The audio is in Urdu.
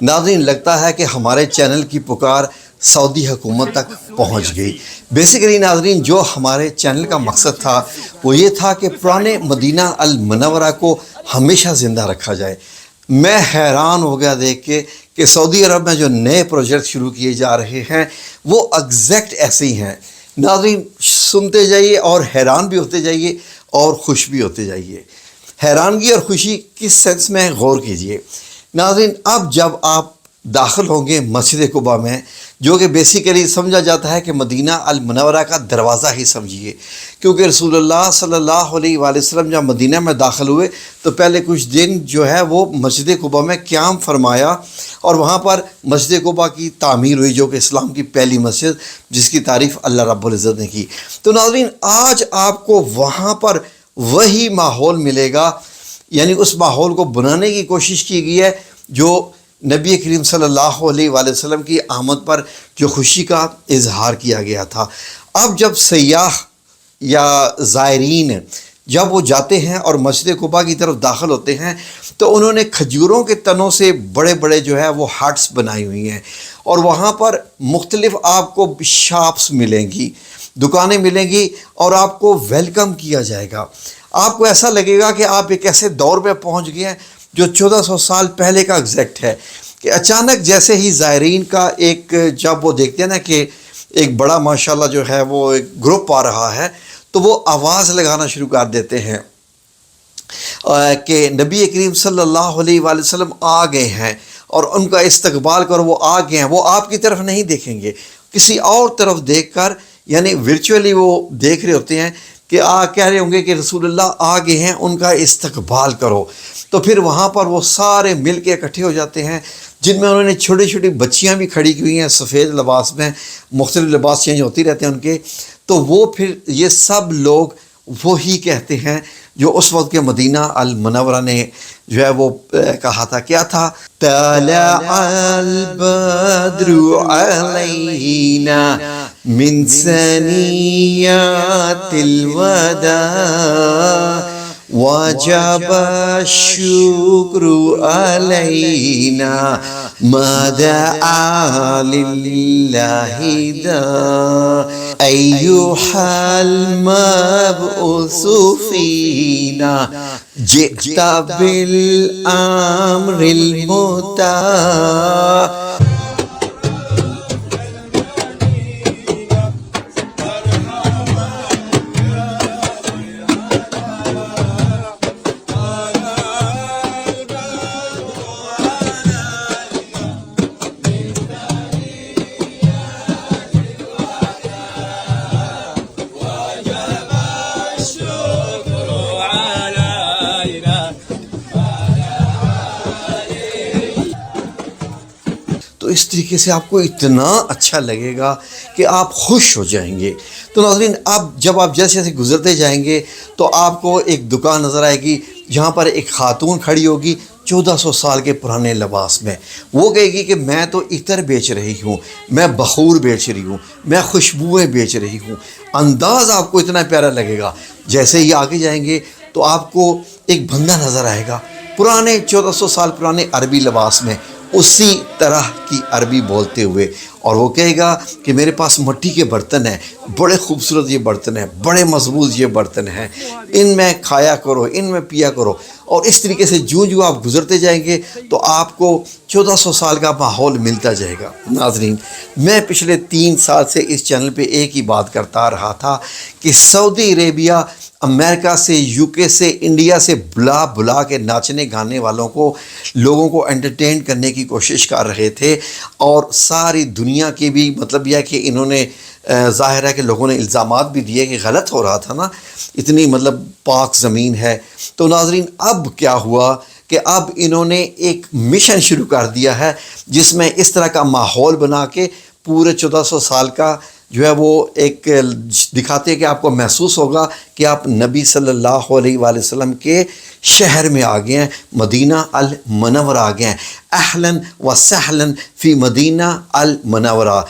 ناظرین، لگتا ہے کہ ہمارے چینل کی پکار سعودی حکومت تک پہنچ گئی۔ بیسیکلی ناظرین، جو ہمارے چینل کا مقصد تھا وہ یہ تھا کہ پرانے مدینہ المنورہ کو ہمیشہ زندہ رکھا جائے۔ میں حیران ہو گیا دیکھ کے کہ سعودی عرب میں جو نئے پروجیکٹ شروع کیے جا رہے ہیں وہ ایگزیکٹ ایسے ہی ہیں۔ ناظرین سنتے جائیے اور حیران بھی ہوتے جائیے اور خوش بھی ہوتے جائیے۔ حیرانگی اور خوشی کس سینس میں غور کیجیے۔ ناظرین، اب جب آپ داخل ہوں گے مسجد قباء میں، جو کہ بیسیکلی سمجھا جاتا ہے کہ مدینہ المنورہ کا دروازہ ہی سمجھیے، کیونکہ رسول اللہ صلی اللہ علیہ وآلہ وسلم جب مدینہ میں داخل ہوئے تو پہلے کچھ دن جو ہے وہ مسجد قباء میں قیام فرمایا، اور وہاں پر مسجد قباء کی تعمیر ہوئی، جو کہ اسلام کی پہلی مسجد جس کی تعریف اللہ رب العزت نے کی۔ تو ناظرین، آج آپ کو وہاں پر وہی ماحول ملے گا، یعنی اس ماحول کو بنانے کی کوشش کی گئی ہے جو نبی کریم صلی اللہ علیہ وآلہ وسلم کی آمد پر جو خوشی کا اظہار کیا گیا تھا۔ اب جب سیاح یا زائرین جب وہ جاتے ہیں اور مسجد قباء کی طرف داخل ہوتے ہیں تو انہوں نے کھجوروں کے تنوں سے بڑے بڑے جو ہے وہ ہٹس بنائی ہوئی ہیں، اور وہاں پر مختلف آپ کو شاپس ملیں گی، دکانیں ملیں گی، اور آپ کو ویلکم کیا جائے گا۔ آپ کو ایسا لگے گا کہ آپ ایک ایسے دور پہ پہنچ گئے ہیں جو 1400 سال پہلے کا ایگزیکٹ ہے، کہ اچانک جیسے ہی زائرین کا ایک جب وہ دیکھتے ہیں نا کہ ایک بڑا ماشاءاللہ جو ہے وہ ایک گروپ آ رہا ہے، تو وہ آواز لگانا شروع کر دیتے ہیں کہ نبی کریم صلی اللہ علیہ وآلہ وسلم آ گئے ہیں، اور ان کا استقبال کرو، وہ آ گئے ہیں۔ وہ آپ کی طرف نہیں دیکھیں گے، کسی اور طرف دیکھ کر، یعنی ورچولی وہ دیکھ رہے ہوتے ہیں کہ کہہ رہے ہوں گے کہ رسول اللہ آ گئے ہیں، ان کا استقبال کرو۔ تو پھر وہاں پر وہ سارے مل کے اکٹھے ہو جاتے ہیں، جن میں انہوں نے چھوٹی چھوٹی بچیاں بھی کھڑی کی ہوئی ہیں سفید لباس میں، مختلف لباس چینج ہوتی رہتے ہیں ان کے۔ تو وہ پھر یہ سب لوگ وہی کہتے ہیں جو اس وقت کے مدینہ المنورہ نے جو ہے وہ کہا تھا، کیا تھا؟ طلع البدر علینا من ثنیات الوداع وجب الشکر علینا ما دعا للہ داع ایہا المبعوث فینا جئت بالامر المطاع۔ تو اس طریقے سے آپ کو اتنا اچھا لگے گا کہ آپ خوش ہو جائیں گے۔ تو ناظرین، اب جب آپ جیسے جیسے گزرتے جائیں گے تو آپ کو ایک دکان نظر آئے گی جہاں پر ایک خاتون کھڑی ہوگی 1400 سال کے پرانے لباس میں۔ وہ کہے گی کہ میں تو عطر بیچ رہی ہوں، میں بخور بیچ رہی ہوں، میں خوشبوئیں بیچ رہی ہوں۔ انداز آپ کو اتنا پیارا لگے گا۔ جیسے ہی آگے جائیں گے تو آپ کو ایک بندہ نظر آئے گا پرانے 1400 سال پرانے عربی لباس میں، اسی طرح کی عربی بولتے ہوئے، اور وہ کہے گا کہ میرے پاس مٹی کے برتن ہیں، بڑے خوبصورت یہ برتن ہیں، بڑے مضبوط یہ برتن ہیں، ان میں کھایا کرو، ان میں پیا کرو۔ اور اس طریقے سے جو آپ گزرتے جائیں گے تو آپ کو 1400 سال کا ماحول ملتا جائے گا۔ ناظرین، میں پچھلے 3 سال سے اس چینل پہ ایک ہی بات کرتا رہا تھا کہ سعودی عربیہ امریکہ سے، یو کے سے، انڈیا سے بلا بلا کے ناچنے گانے والوں کو، لوگوں کو انٹرٹین کرنے کی کوشش کر رہے تھے، اور ساری دنیا کی بھی مطلب یہ ہے کہ انہوں نے ظاہر ہے کہ لوگوں نے الزامات بھی دیے کہ غلط ہو رہا تھا نا، اتنی مطلب پاک زمین ہے۔ تو ناظرین، اب کیا ہوا کہ اب انہوں نے ایک مشن شروع کر دیا ہے جس میں اس طرح کا ماحول بنا کے پورے 1400 سال کا جو ہے وہ ایک دکھاتے ہیں کہ آپ کو محسوس ہوگا کہ آپ نبی صلی اللہ علیہ وآلہ وسلم کے شہر میں آ گئے ہیں، مدینہ المنورہ آ گئے ہیں۔ اہلاً و سہلاً فی مدینہ المنورہ۔